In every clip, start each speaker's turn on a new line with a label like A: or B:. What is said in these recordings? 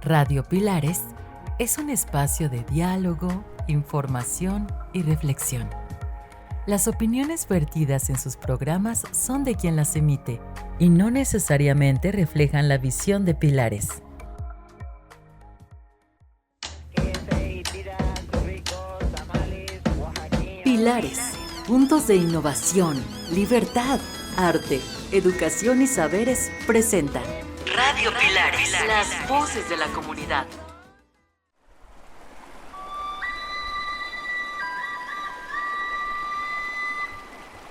A: Radio Pilares es un espacio de diálogo, información y reflexión. Las opiniones vertidas en sus programas son de quien las emite y no necesariamente reflejan la visión de Pilares. Pilares, puntos de innovación, libertad, arte, educación y saberes presentan Radio Pilares, las voces de la comunidad.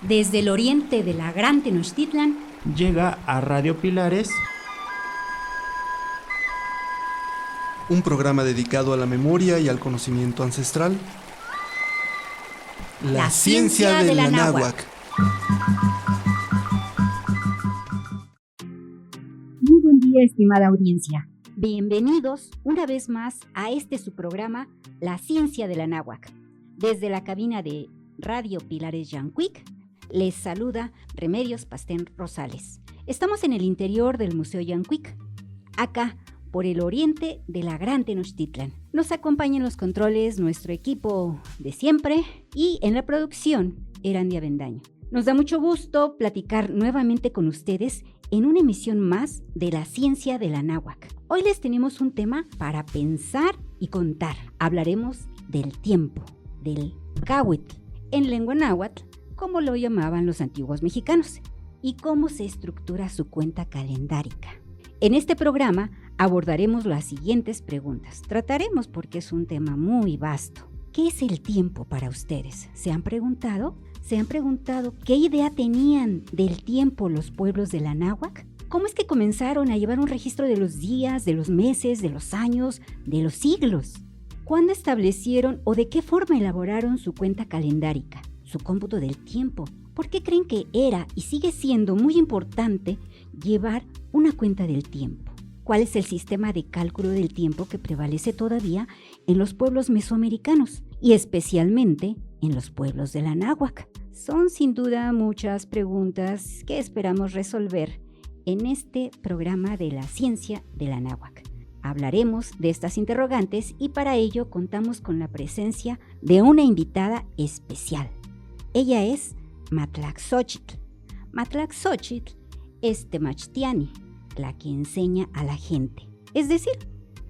B: Desde el oriente de la Gran Tenochtitlan
C: llega a Radio Pilares
D: un programa dedicado a la memoria y al conocimiento ancestral. La ciencia de la náhuatl.
B: Muy buen día, estimada audiencia. Bienvenidos una vez más a su programa, La ciencia de la náhuatl. Desde la cabina de Radio Pilares Yancuic, les saluda Remedios Pastén Rosales. Estamos en el interior del Museo Yancuic, acá por el oriente de la Gran Tenochtitlan. Nos acompaña en los controles nuestro equipo de siempre y en la producción Erandia Bendaño. Nos da mucho gusto platicar nuevamente con ustedes en una emisión más de la ciencia de la náhuatl. Hoy les tenemos un tema para pensar y contar. Hablaremos del tiempo, del cahuitl, en lengua náhuatl, como lo llamaban los antiguos mexicanos, y cómo se estructura su cuenta calendárica. En este programa abordaremos las siguientes preguntas. Trataremos, porque es un tema muy vasto, ¿qué es el tiempo para ustedes? ¿Se han preguntado qué idea tenían del tiempo los pueblos de la náhuatl? ¿Cómo es que comenzaron a llevar un registro de los días, de los meses, de los años, de los siglos? ¿Cuándo establecieron o de qué forma elaboraron su cuenta calendárica, su cómputo del tiempo? ¿Por qué creen que era y sigue siendo muy importante llevar una cuenta del tiempo? ¿Cuál es el sistema de cálculo del tiempo que prevalece todavía en los pueblos mesoamericanos y especialmente en los pueblos de la náhuatl? Son sin duda muchas preguntas que esperamos resolver en este programa de la ciencia de la náhuatl. Hablaremos de estas interrogantes y para ello contamos con la presencia de una invitada especial. Ella es Matlaxochitl. Matlaxochitl es temachtiani, la que enseña a la gente, es decir,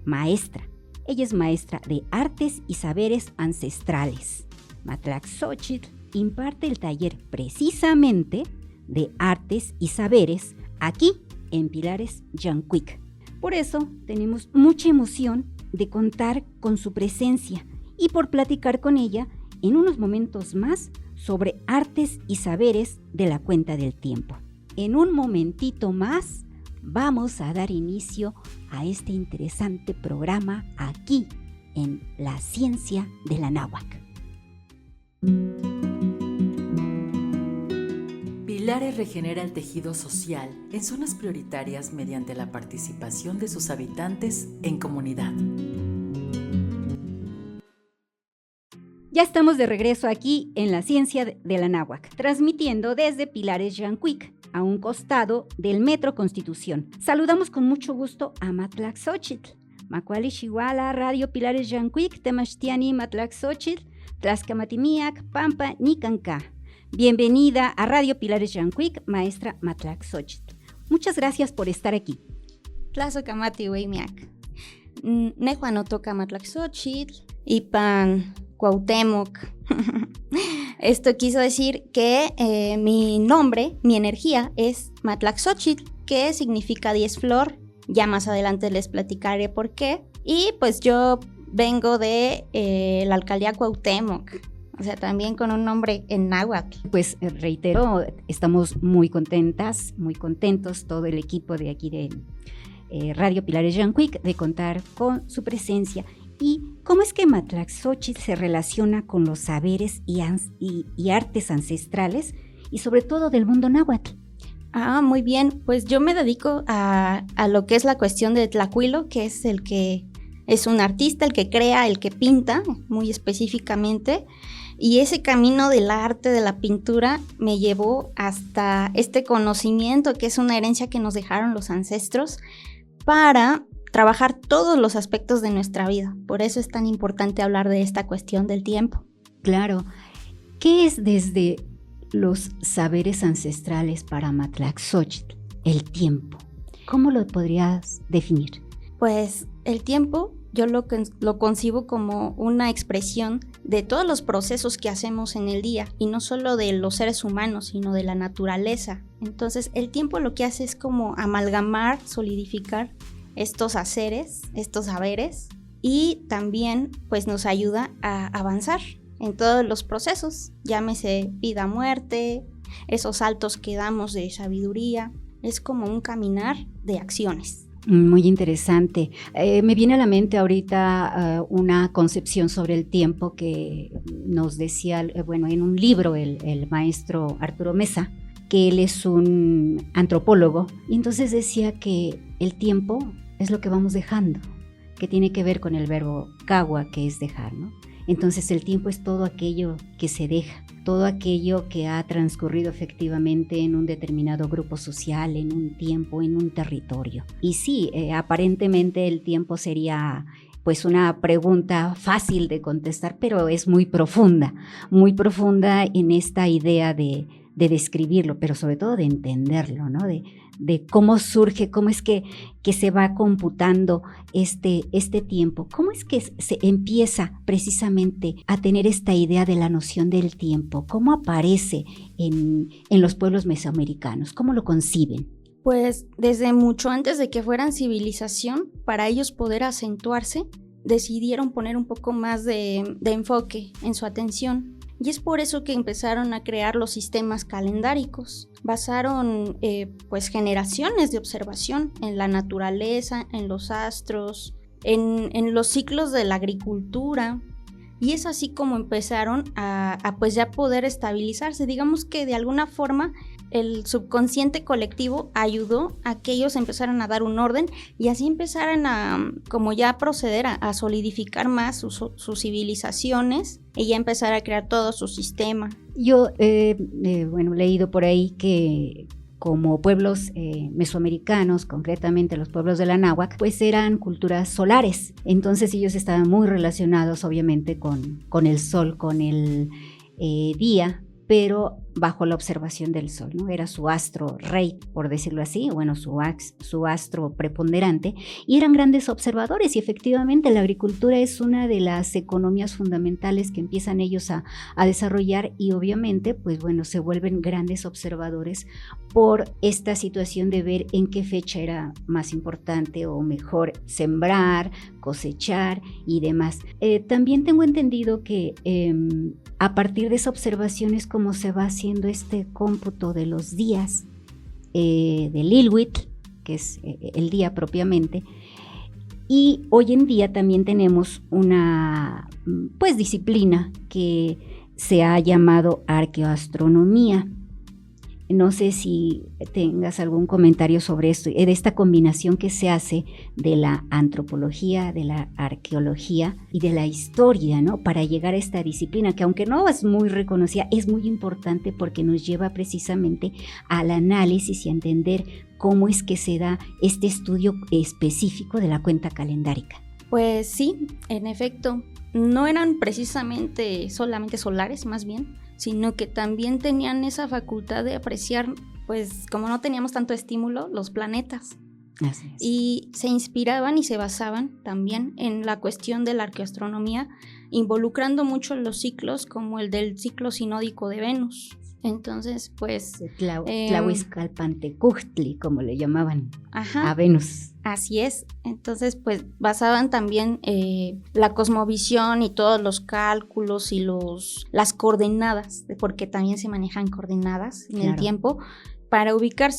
B: maestra. Ella es maestra de artes y saberes ancestrales. Matlaxochitl imparte el taller precisamente de artes y saberes aquí en Pilares Yancuic. Por eso tenemos mucha emoción de contar con su presencia y por platicar con ella en unos momentos más sobre artes y saberes de la cuenta del tiempo. En un momentito más vamos a dar inicio a este interesante programa aquí en La Ciencia de la Náhuatl.
A: Pilares regenera el tejido social en zonas prioritarias mediante la participación de sus habitantes en comunidad.
B: Ya estamos de regreso aquí en La Ciencia de la Náhuatl, transmitiendo desde Pilares Yancuic, a un costado del Metro Constitución. Saludamos con mucho gusto a Matlaxochitl. Macuali Xihuala, Radio Pilares Yancuic, Temachtiani Matlaxochitl, Tlaxcamatimiac, Pampa, Nicanca. Bienvenida a Radio Pilares Yancuic, maestra Matlaxochitl. Muchas gracias por estar aquí.
E: Tlazocamati Weimiac. Nejuanotoca Matlaxochitl, Ipan Cuauhtémoc. Esto quiso decir que mi nombre, mi energía es Matlaxochitl, que significa 10 flor. Ya más adelante les platicaré por qué. Y pues yo vengo de la alcaldía Cuauhtémoc, o sea, también con un nombre en náhuatl.
B: Pues reitero, estamos muy contentas, muy contentos, todo el equipo de aquí de Radio Pilares Yancuic, de contar con su presencia. ¿Y cómo es que Matlaxochitl se relaciona con los saberes y artes ancestrales y sobre todo del mundo náhuatl?
E: Muy bien, pues yo me dedico a lo que es la cuestión de Tlacuilo, que es el que es un artista, el que crea, el que pinta, muy específicamente, y ese camino del arte, de la pintura, me llevó hasta este conocimiento, que es una herencia que nos dejaron los ancestros, para trabajar todos los aspectos de nuestra vida. Por eso es tan importante hablar de esta cuestión del tiempo.
B: Claro. ¿Qué es desde los saberes ancestrales para Matlaxóchitl el tiempo? ¿Cómo lo podrías definir?
E: Pues el tiempo yo lo concibo como una expresión de todos los procesos que hacemos en el día, y no solo de los seres humanos, sino de la naturaleza. Entonces el tiempo lo que hace es como amalgamar, solidificar estos haceres, estos saberes, y también pues nos ayuda a avanzar en todos los procesos, llámese vida, muerte, esos saltos que damos de sabiduría. Es como un caminar de acciones.
B: Muy interesante. Me viene a la mente ahorita una concepción sobre el tiempo que nos decía, en un libro el maestro Arturo Mesa, que él es un antropólogo, y entonces decía que el tiempo es lo que vamos dejando, que tiene que ver con el verbo cagua, que es dejar, ¿no? Entonces el tiempo es todo aquello que se deja, todo aquello que ha transcurrido efectivamente en un determinado grupo social, en un tiempo, en un territorio. Y sí, aparentemente el tiempo sería pues una pregunta fácil de contestar, pero es muy profunda en esta idea de describirlo, pero sobre todo de entenderlo, ¿no? De cómo surge, cómo es que se va computando este tiempo, cómo es que se empieza precisamente a tener esta idea de la noción del tiempo, cómo aparece en los pueblos mesoamericanos, cómo lo conciben.
E: Pues desde mucho antes de que fueran civilización, para ellos poder acentuarse, decidieron poner un poco más de enfoque en su atención. Y es por eso que empezaron a crear los sistemas calendáricos. Basaron pues generaciones de observación en la naturaleza, en los astros, en los ciclos de la agricultura. Y es así como empezaron a pues ya poder estabilizarse. Digamos que de alguna forma el subconsciente colectivo ayudó a que ellos empezaran a dar un orden y así empezaran a como ya proceder a solidificar más sus civilizaciones y ya empezar a crear todo su sistema.
B: Yo he leído por ahí que como pueblos mesoamericanos, concretamente los pueblos de la náhuatl, pues eran culturas solares. Entonces ellos estaban muy relacionados obviamente con el sol, con el día, pero bajo la observación del sol, ¿no? Era su astro rey, por decirlo así, su astro preponderante, y eran grandes observadores, y efectivamente la agricultura es una de las economías fundamentales que empiezan ellos a desarrollar, y obviamente, pues se vuelven grandes observadores por esta situación de ver en qué fecha era más importante o mejor sembrar, cosechar y demás. También tengo entendido que a partir de esa observación es como se va haciendo este cómputo de los días del Ilhuitl, que es el día propiamente, y hoy en día también tenemos una disciplina que se ha llamado arqueoastronomía. No sé si tengas algún comentario sobre esto, de esta combinación que se hace de la antropología, de la arqueología y de la historia, ¿no? Para llegar a esta disciplina que, aunque no es muy reconocida, es muy importante porque nos lleva precisamente al análisis y a entender cómo es que se da este estudio específico de la cuenta calendárica.
E: Pues sí, en efecto, no eran precisamente solamente solares, más bien, sino que también tenían esa facultad de apreciar, pues como no teníamos tanto estímulo, los planetas.
B: Así es.
E: Y se inspiraban y se basaban también en la cuestión de la arqueoastronomía, involucrando mucho los ciclos como el del ciclo sinódico de Venus. Entonces, pues...
B: Tlahuizcalpantecuhtli, como le llamaban
E: a
B: Venus.
E: Así es. Entonces, pues basaban también la cosmovisión y todos los cálculos y las coordenadas, porque también se manejan coordenadas en el tiempo, para ubicar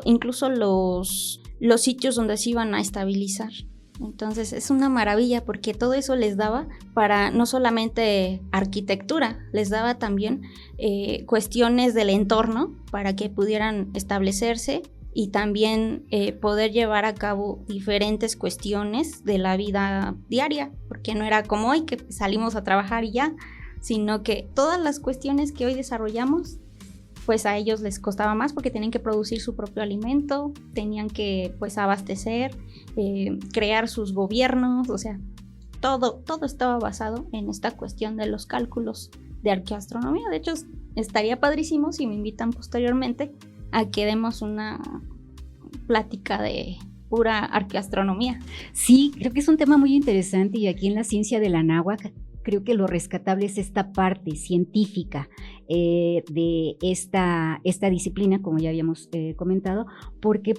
E: incluso los sitios donde se iban a estabilizar. Entonces es una maravilla porque todo eso les daba para no solamente arquitectura, les daba también cuestiones del entorno para que pudieran establecerse y también poder llevar a cabo diferentes cuestiones de la vida diaria, porque no era como hoy que salimos a trabajar y ya, sino que todas las cuestiones que hoy desarrollamos pues a ellos les costaba más porque tenían que producir su propio alimento, tenían que pues abastecer, crear sus gobiernos, o sea, todo estaba basado en esta cuestión de los cálculos de arqueoastronomía. De hecho, estaría padrísimo si me invitan posteriormente a que demos una plática de pura arqueoastronomía.
B: Sí, creo que es un tema muy interesante y aquí en la ciencia de la náhuatl creo que lo rescatable es esta parte científica de esta disciplina, como ya habíamos comentado, porque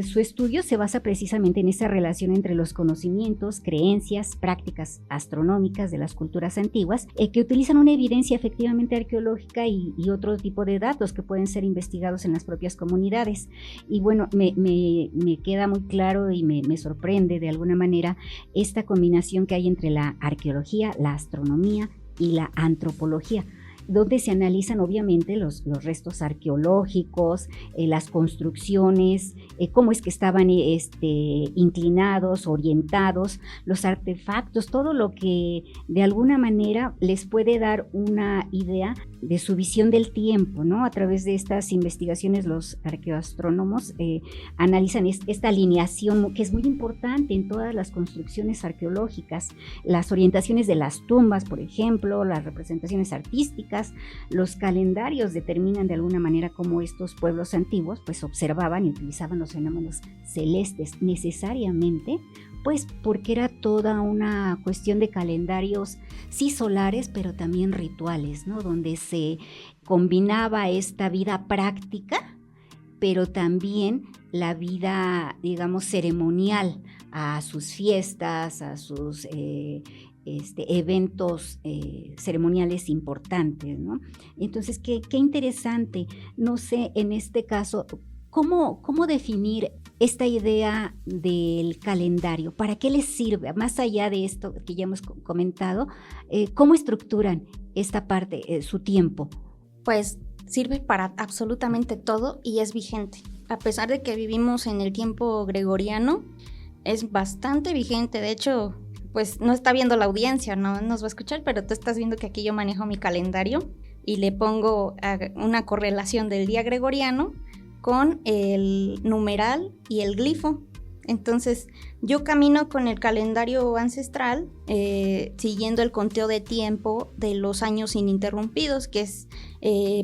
B: su estudio se basa precisamente en esa relación entre los conocimientos, creencias, prácticas astronómicas de las culturas antiguas, que utilizan una evidencia efectivamente arqueológica y otro tipo de datos que pueden ser investigados en las propias comunidades. Y bueno, me queda muy claro y me sorprende de alguna manera esta combinación que hay entre la arqueología, la astronomía y la antropología, donde se analizan obviamente los restos arqueológicos, las construcciones, cómo es que estaban inclinados, orientados, los artefactos, todo lo que de alguna manera les puede dar una idea de su visión del tiempo, ¿no? A través de estas investigaciones los arqueoastrónomos analizan esta alineación que es muy importante en todas las construcciones arqueológicas, las orientaciones de las tumbas, por ejemplo, las representaciones artísticas. Los calendarios determinan de alguna manera cómo estos pueblos antiguos pues observaban y utilizaban los fenómenos celestes necesariamente, pues porque era toda una cuestión de calendarios sí solares, pero también rituales, ¿no? Donde se combinaba esta vida práctica, pero también la vida, digamos, ceremonial a sus fiestas, a sus eventos ceremoniales importantes, ¿no? Entonces, qué interesante. No sé, en este caso, ¿cómo definir esta idea del calendario? ¿Para qué les sirve? Más allá de esto que ya hemos comentado, ¿cómo estructuran esta parte, su tiempo?
E: Pues sirve para absolutamente todo y es vigente. A pesar de que vivimos en el tiempo gregoriano, es bastante vigente. De hecho, pues no está viendo la audiencia, no nos va a escuchar, pero tú estás viendo que aquí yo manejo mi calendario y le pongo una correlación del día gregoriano con el numeral y el glifo. Entonces yo camino con el calendario ancestral siguiendo el conteo de tiempo de los años ininterrumpidos, que es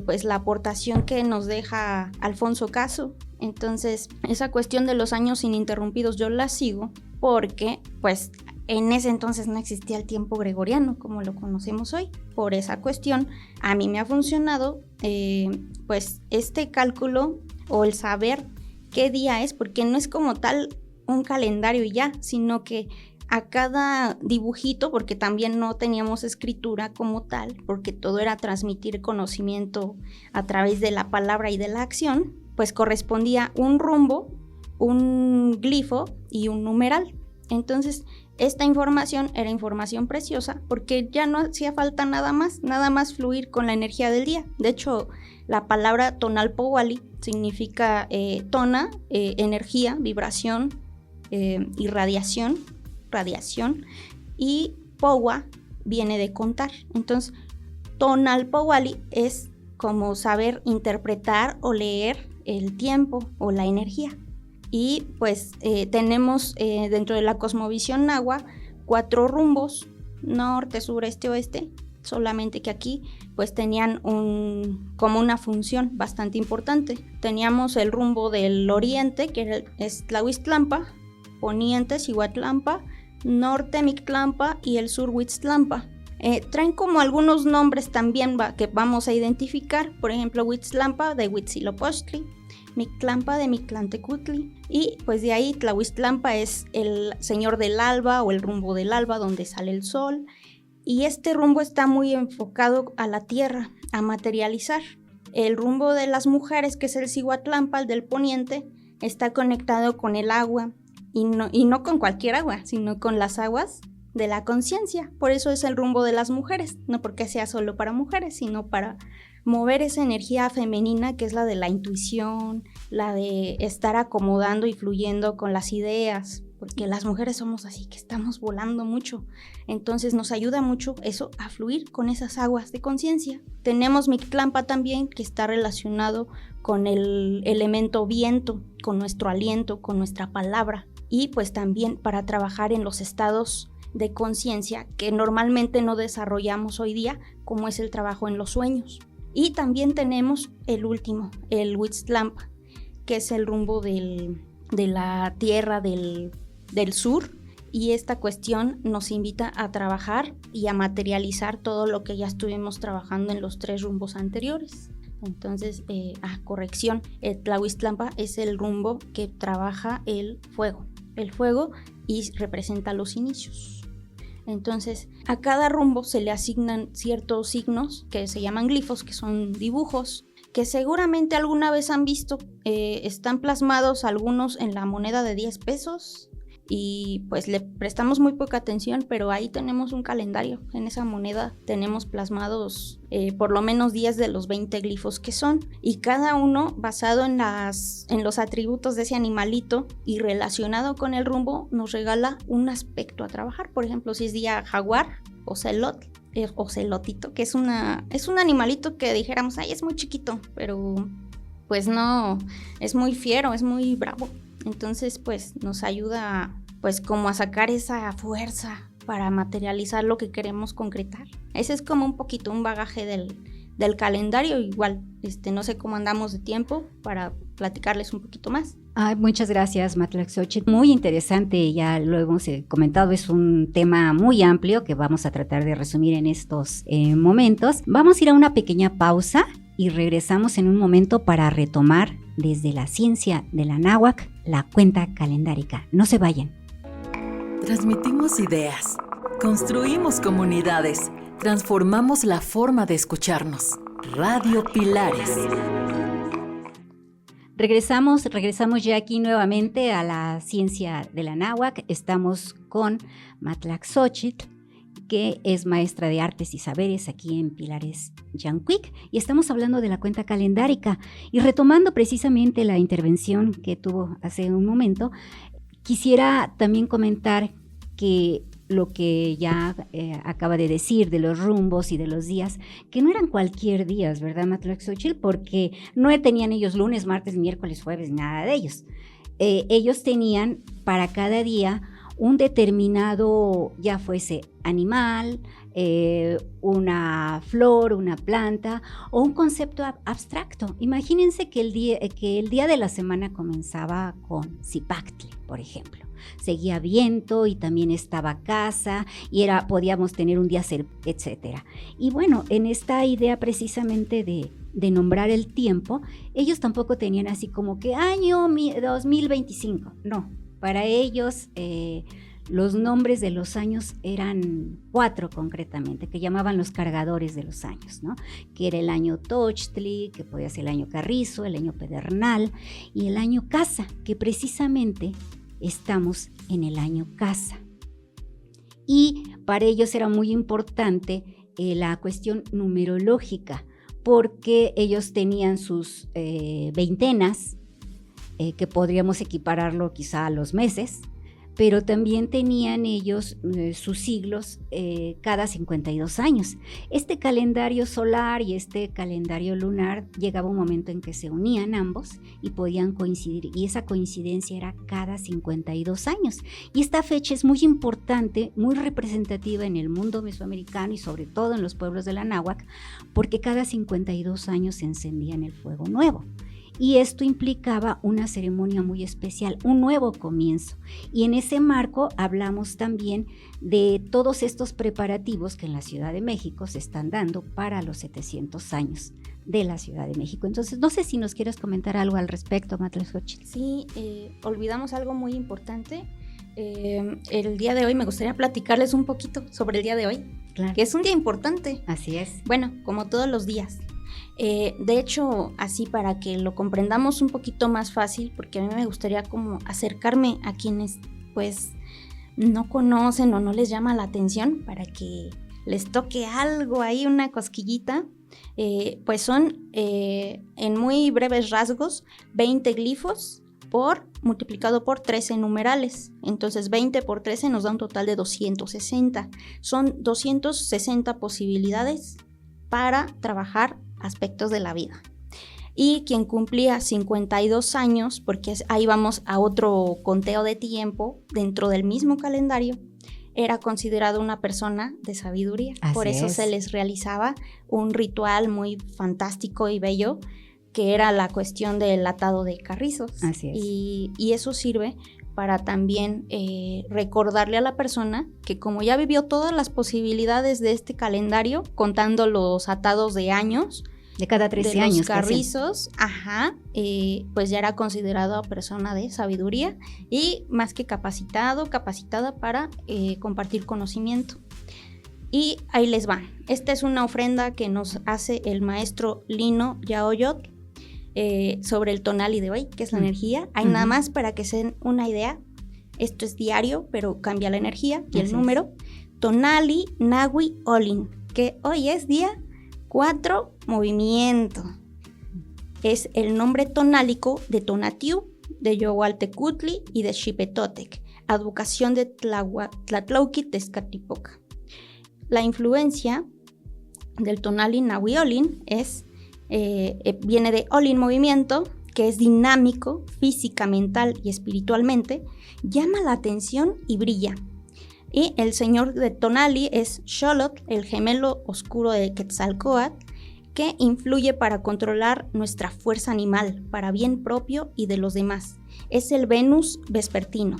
E: pues la aportación que nos deja Alfonso Caso. Entonces esa cuestión de los años ininterrumpidos yo la sigo porque pues en ese entonces no existía el tiempo gregoriano como lo conocemos hoy. Por esa cuestión a mí me ha funcionado pues este cálculo o el saber qué día es, porque no es como tal un calendario y ya, sino que a cada dibujito, porque también no teníamos escritura como tal, porque todo era transmitir conocimiento a través de la palabra y de la acción, pues correspondía un rumbo, un glifo y un numeral. Entonces, esta información era información preciosa porque ya no hacía falta nada más fluir con la energía del día. De hecho, la palabra tonalpowali significa tona, energía, vibración, irradiación, radiación, y powa viene de contar. Entonces, tonalpowali es como saber interpretar o leer el tiempo o la energía. Y pues tenemos dentro de la cosmovisión náhuatl 4 rumbos, norte, sur, este, oeste, solamente que aquí pues tenían como una función bastante importante. Teníamos el rumbo del oriente, que es Tlahuiztlampa, poniente Cihuatlampa, norte Mictlampa y el sur Huitztlampa. Traen como algunos nombres también que vamos a identificar, por ejemplo Huitztlampa de Huitzilopochtli, Mictlampa de Mictlantecutli, y pues de ahí Tlahuiztlampa es el señor del alba o el rumbo del alba donde sale el sol, y este rumbo está muy enfocado a la tierra, a materializar. El rumbo de las mujeres, que es el Cihuatlampa, el del poniente, está conectado con el agua, y no con cualquier agua, sino con las aguas de la conciencia. Por eso es el rumbo de las mujeres, no porque sea solo para mujeres, sino para mover esa energía femenina que es la de la intuición, la de estar acomodando y fluyendo con las ideas. porque las mujeres somos así, que estamos volando mucho. Entonces nos ayuda mucho eso a fluir con esas aguas de conciencia. Tenemos Mictlampa también, que está relacionado con el elemento viento, con nuestro aliento, con nuestra palabra, y pues también para trabajar en los estados de conciencia que normalmente no desarrollamos hoy día, como es el trabajo en los sueños. Y también tenemos el último, el Huitztlampa, que es el rumbo de la tierra del sur, y esta cuestión nos invita a trabajar y a materializar todo lo que ya estuvimos trabajando en los 3 rumbos anteriores. Entonces, corrección, el Tlahuiztlampa es el rumbo que trabaja el fuego y representa los inicios. Entonces, a cada rumbo se le asignan ciertos signos que se llaman glifos, que son dibujos, que seguramente alguna vez han visto. Están plasmados algunos en la moneda de 10 pesos y pues le prestamos muy poca atención, pero ahí tenemos un calendario. En esa moneda tenemos plasmados por lo menos 10 de los 20 glifos que son, y cada uno basado en los atributos de ese animalito y relacionado con el rumbo nos regala un aspecto a trabajar. Por ejemplo, si es día jaguar o celotito, que es un animalito que dijéramos, ay, es muy chiquito, pero pues no, es muy fiero, es muy bravo. Entonces pues nos ayuda pues como a sacar esa fuerza para materializar lo que queremos concretar. Ese es como un poquito un bagaje del calendario. Igual, no sé cómo andamos de tiempo para platicarles un poquito más.
B: Muchas gracias, Matlaxochitl. Muy interesante, ya lo hemos comentado, es un tema muy amplio que vamos a tratar de resumir en estos momentos. Vamos a ir a una pequeña pausa y regresamos en un momento para retomar desde la ciencia de la náhuatl la cuenta calendárica. No se vayan.
A: Transmitimos ideas, construimos comunidades, transformamos la forma de escucharnos. Radio Pilares.
B: Regresamos ya aquí nuevamente a la ciencia de la náhuatl. Estamos con Matlaxochitl, que es maestra de artes y saberes aquí en Pilares Yancuic, y estamos hablando de la cuenta calendárica. Y retomando precisamente la intervención que tuvo hace un momento, quisiera también comentar que lo que ya acaba de decir de los rumbos y de los días, que no eran cualquier días, ¿verdad, Matlaxochitl? Porque no tenían ellos lunes, martes, miércoles, jueves, nada de ellos. Ellos tenían para cada día un determinado, ya fuese animal, una flor, una planta o un concepto abstracto. Imagínense que el día de la semana comenzaba con Zipactle, por ejemplo. Seguía viento y también estaba casa y podíamos tener un día, etcétera. Y bueno, en esta idea precisamente de nombrar el tiempo, ellos tampoco tenían así como que año 2025, no. Para ellos los nombres de los años eran 4 concretamente, que llamaban los cargadores de los años, ¿no? Que era el año Tochtli, que podía ser el año Carrizo, el año Pedernal y el año Casa, que precisamente estamos en el año Casa. Y para ellos era muy importante la cuestión numerológica, porque ellos tenían sus veintenas, que podríamos equipararlo quizá a los meses, pero también tenían ellos sus siglos cada 52 años. Este calendario solar y este calendario lunar llegaba un momento en que se unían ambos y podían coincidir, y esa coincidencia era cada 52 años. Y esta fecha es muy importante, muy representativa en el mundo mesoamericano y sobre todo en los pueblos de la náhuatl, porque cada 52 años se encendía en el fuego nuevo. Y esto implicaba una ceremonia muy especial, un nuevo comienzo. Y en ese marco hablamos también de todos estos preparativos que en la Ciudad de México se están dando para los 700 años de la Ciudad de México. Entonces, no sé si nos quieres comentar algo al respecto, Matlaxochitl.
E: Sí, olvidamos algo muy importante. El día de hoy me gustaría platicarles un poquito sobre el día de hoy, claro, que es un día importante.
B: Así es.
E: Bueno, como todos los días. De hecho, así para que lo comprendamos un poquito más fácil, porque a mí me gustaría como acercarme a quienes pues no conocen o no les llama la atención, para que les toque algo ahí, una cosquillita. Pues son en muy breves rasgos 20 glifos multiplicado por 13 numerales. Entonces 20 por 13 nos da un total de 260. Son 260 posibilidades para trabajar aspectos de la vida. Y quien cumplía 52 años, porque ahí vamos a otro conteo de tiempo dentro del mismo calendario, era considerado una persona de sabiduría. Por eso se les realizaba un ritual muy fantástico y bello, que era la cuestión del atado de carrizos.
B: Así es.
E: Y eso sirve para también recordarle a la persona que como ya vivió todas las posibilidades de este calendario, contando los atados de años,
B: de cada 13
E: de
B: años.
E: Los carrizos, pues ya era considerado persona de sabiduría y más que capacitada para compartir conocimiento. Y ahí les va. Esta es una ofrenda que nos hace el maestro Lino Yaoyot sobre el tonali de hoy, que es la energía. Hay nada más para que se den una idea. Esto es diario, pero cambia la energía y el número. Tonali Nahui Olin, que hoy es día 4, movimiento. Es el nombre tonálico de Tonatiuh, de Yohualtecutli y de Xipetotec, advocación de Tlatlauqui Tezcatlipoca. La influencia del tonali Nahui Olin viene de Olin, movimiento, que es dinámico, física, mental y espiritualmente, llama la atención y brilla. Y el señor de Tonali es Xolotl, el gemelo oscuro de Quetzalcóatl, que influye para controlar nuestra fuerza animal, para bien propio y de los demás. Es el Venus vespertino.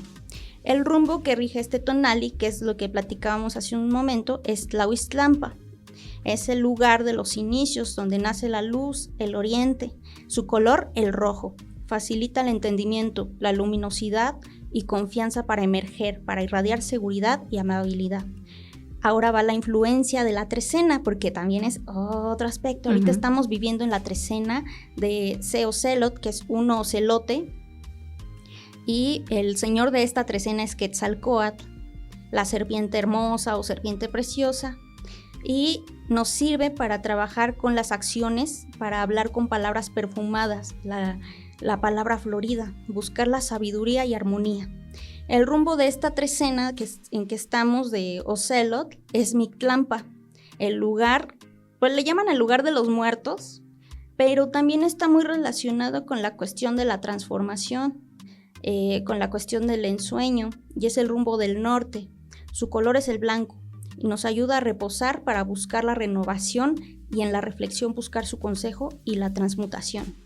E: El rumbo que rige este Tonali, que es lo que platicábamos hace un momento, es Tlahuiztlampa. Es el lugar de los inicios, donde nace la luz, el oriente. Su color, el rojo. Facilita el entendimiento, la luminosidad y confianza para emerger, para irradiar seguridad y amabilidad. Ahora va la influencia de la trecena, porque también es otro aspecto. Ahorita estamos viviendo en la trecena de Seocelot, que es un ocelote, y el señor de esta trecena es Quetzalcóatl, la serpiente hermosa o serpiente preciosa, y nos sirve para trabajar con las acciones, para hablar con palabras perfumadas, la palabra florida, buscar la sabiduría y armonía. El rumbo de esta trecena en que estamos de Ocelot es Mictlampa, el lugar, pues le llaman el lugar de los muertos, pero también está muy relacionado con la cuestión de la transformación, con la cuestión del ensueño, y es el rumbo del norte. Su color es el blanco y nos ayuda a reposar para buscar la renovación y en la reflexión buscar su consejo y la transmutación.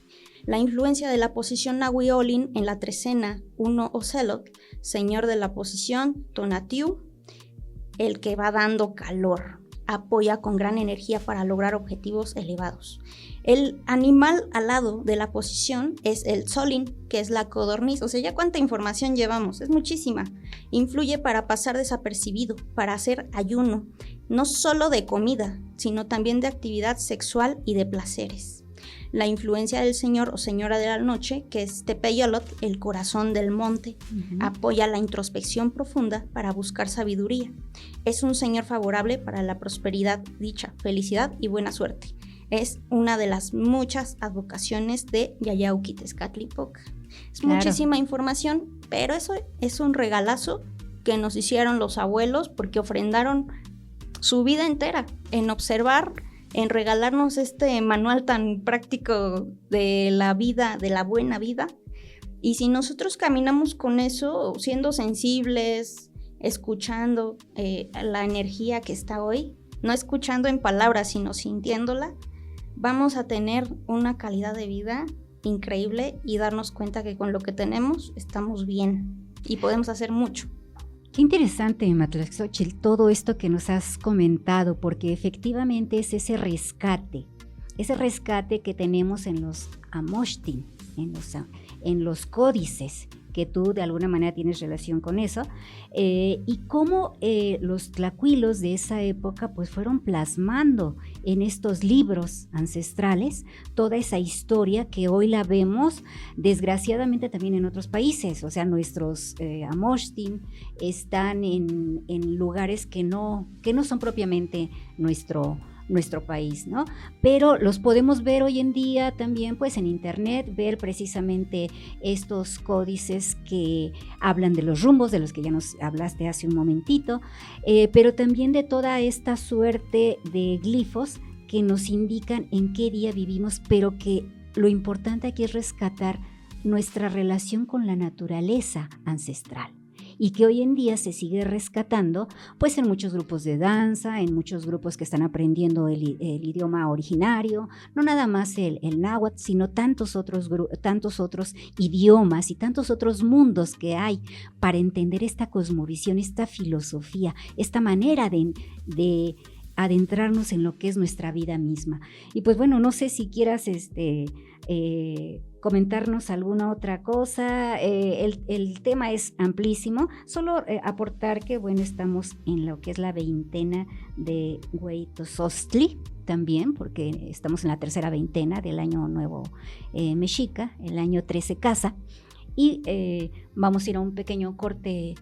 E: La influencia de la posición Nahui Olin en la trecena 1 Ocelot, señor de la posición Tonatiuh, el que va dando calor, apoya con gran energía para lograr objetivos elevados. El animal alado de la posición es el Solin, que es la codorniz. O sea, ya cuánta información llevamos, es muchísima. Influye para pasar desapercibido, para hacer ayuno, no solo de comida, sino también de actividad sexual y de placeres. La influencia del señor o señora de la noche, que es Tepeyolot, el corazón del monte, apoya la introspección profunda para buscar sabiduría. Es un señor favorable para la prosperidad, dicha, felicidad y buena suerte. Es una de las muchas advocaciones de Yayauqui Tezcatlipoca. Es muchísima información, pero eso es un regalazo que nos hicieron los abuelos porque ofrendaron su vida entera en observar, en regalarnos este manual tan práctico de la vida, de la buena vida. Y si nosotros caminamos con eso, siendo sensibles, escuchando la energía que está hoy, no escuchando en palabras, sino sintiéndola, vamos a tener una calidad de vida increíble y darnos cuenta que con lo que tenemos estamos bien y podemos hacer mucho.
B: Qué interesante, Matlaxóchitl, todo esto que nos has comentado, porque efectivamente es ese rescate que tenemos en los Amoshtin, en los códices, que tú de alguna manera tienes relación con eso, y cómo los tlacuilos de esa época pues fueron plasmando en estos libros ancestrales toda esa historia que hoy la vemos desgraciadamente también en otros países. O sea, nuestros Amoshtin están en lugares que no son propiamente nuestro nuestro país, ¿no? Pero los podemos ver hoy en día también pues en internet, ver precisamente estos códices que hablan de los rumbos, de los que ya nos hablaste hace un momentito, pero también de toda esta suerte de glifos que nos indican en qué día vivimos, pero que lo importante aquí es rescatar nuestra relación con la naturaleza ancestral y que hoy en día se sigue rescatando pues en muchos grupos de danza, en muchos grupos que están aprendiendo el idioma originario, no nada más el náhuatl, sino tantos otros idiomas y tantos otros mundos que hay para entender esta cosmovisión, esta filosofía, esta manera de adentrarnos en lo que es nuestra vida misma. Y pues bueno, no sé si quieras comentarnos alguna otra cosa. El tema es amplísimo, solo aportar que bueno, estamos en lo que es la veintena de Hueytosostli también, porque estamos en la tercera veintena del año nuevo mexica, el año 13 casa, y vamos a ir a un pequeño corte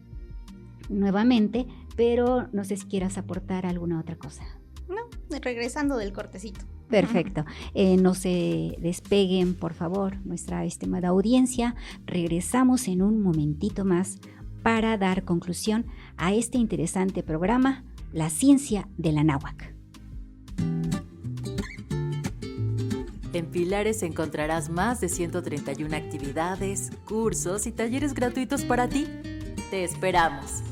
B: nuevamente, pero no sé si quieras aportar alguna otra cosa.
E: No, regresando del cortecito.
B: Perfecto. No se despeguen, por favor, nuestra estimada audiencia. Regresamos en un momentito más para dar conclusión a este interesante programa, La Ciencia de la Náhuatl.
A: En Pilares encontrarás más de 131 actividades, cursos y talleres gratuitos para ti. Te esperamos.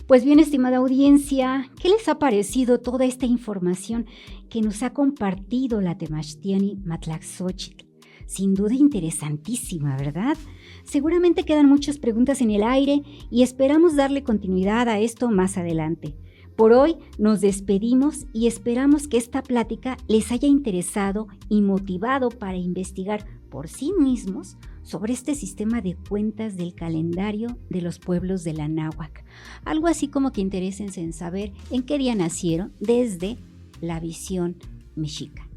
B: Pues bien, estimada audiencia, ¿qué les ha parecido toda esta información que nos ha compartido la Temachtiani Matlaxóchitl? Sin duda interesantísima, ¿verdad? Seguramente quedan muchas preguntas en el aire y esperamos darle continuidad a esto más adelante. Por hoy nos despedimos y esperamos que esta plática les haya interesado y motivado para investigar por sí mismos sobre este sistema de cuentas del calendario de los pueblos de la náhuatl. Algo así como que interésense en saber en qué día nacieron desde la visión mexica.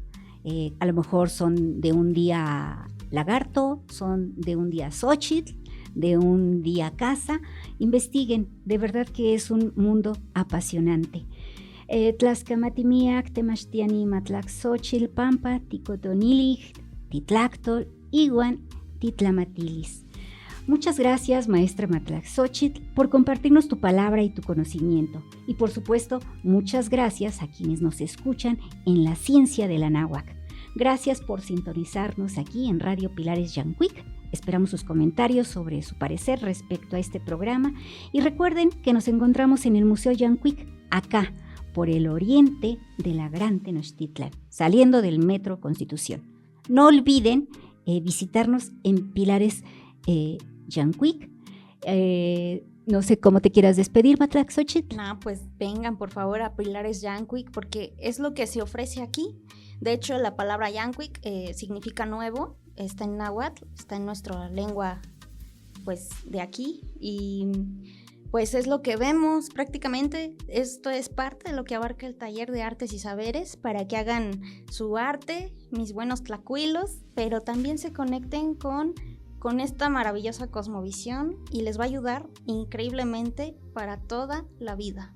B: A lo mejor son de un día lagarto, son de un día xochitl, de un día casa. Investiguen, de verdad que es un mundo apasionante. Tlaxcamatimiac, Temachtiani, Matlaxóchitl, Pampa, Ticotonilich, Titlactol, Iguan, Titlamatilis. Muchas gracias, maestra Matlaxóchitl, por compartirnos tu palabra y tu conocimiento. Y por supuesto, muchas gracias a quienes nos escuchan en La Ciencia de la Náhuatl. Gracias por sintonizarnos aquí en Radio Pilares Yancuic. Esperamos sus comentarios sobre su parecer respecto a este programa. Y recuerden que nos encontramos en el Museo Yancuic, acá, por el oriente de la Gran Tenochtitlan, saliendo del Metro Constitución. No olviden visitarnos en Pilares Yancuic. No sé cómo te quieras despedir, Matlaxóchitl.
E: No, pues vengan por favor a Pilares Yancuic porque es lo que se ofrece aquí. De hecho, la palabra Yancuic significa nuevo, está en náhuatl, está en nuestra lengua pues de aquí y pues es lo que vemos prácticamente. Esto es parte de lo que abarca el taller de artes y saberes para que hagan su arte, mis buenos tlacuilos, pero también se conecten con esta maravillosa cosmovisión y les va a ayudar increíblemente para toda la vida.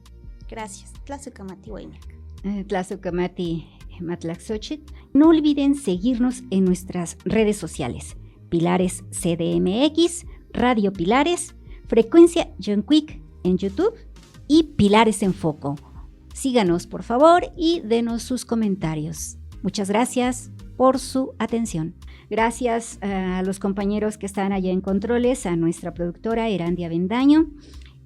E: Gracias. Tlazucamati Huaymiac.
B: Tlazucamati Matlaxóchitl. No olviden seguirnos en nuestras redes sociales. Pilares CDMX, Radio Pilares, Frecuencia Yancuic en YouTube y Pilares en Foco. Síganos por favor y denos sus comentarios. Muchas gracias por su atención. Gracias a los compañeros que están allá en controles, a nuestra productora Erandia Bendaño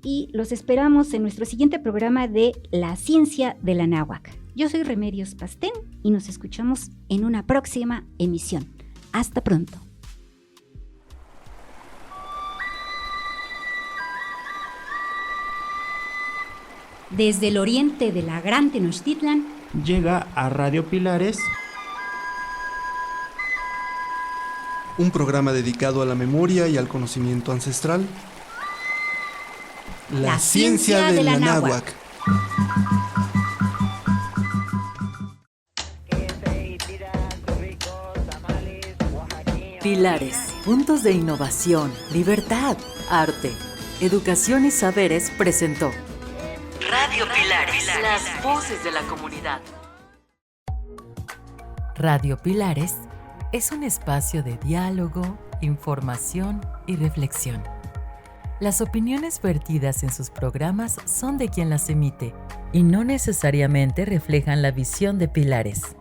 B: y los esperamos en nuestro siguiente programa de La Ciencia de la Náhuatl. Yo soy Remedios Pastén y nos escuchamos en una próxima emisión. Hasta pronto. Desde el oriente de la Gran Tenochtitlan
C: llega a Radio Pilares
D: un programa dedicado a la memoria y al conocimiento ancestral. La Ciencia de la Náhuatl.
A: Pilares, puntos de innovación, libertad, arte, educación y saberes presentó Radio Pilares, las voces de la comunidad. Radio Pilares es un espacio de diálogo, información y reflexión. Las opiniones vertidas en sus programas son de quien las emite y no necesariamente reflejan la visión de Pilares.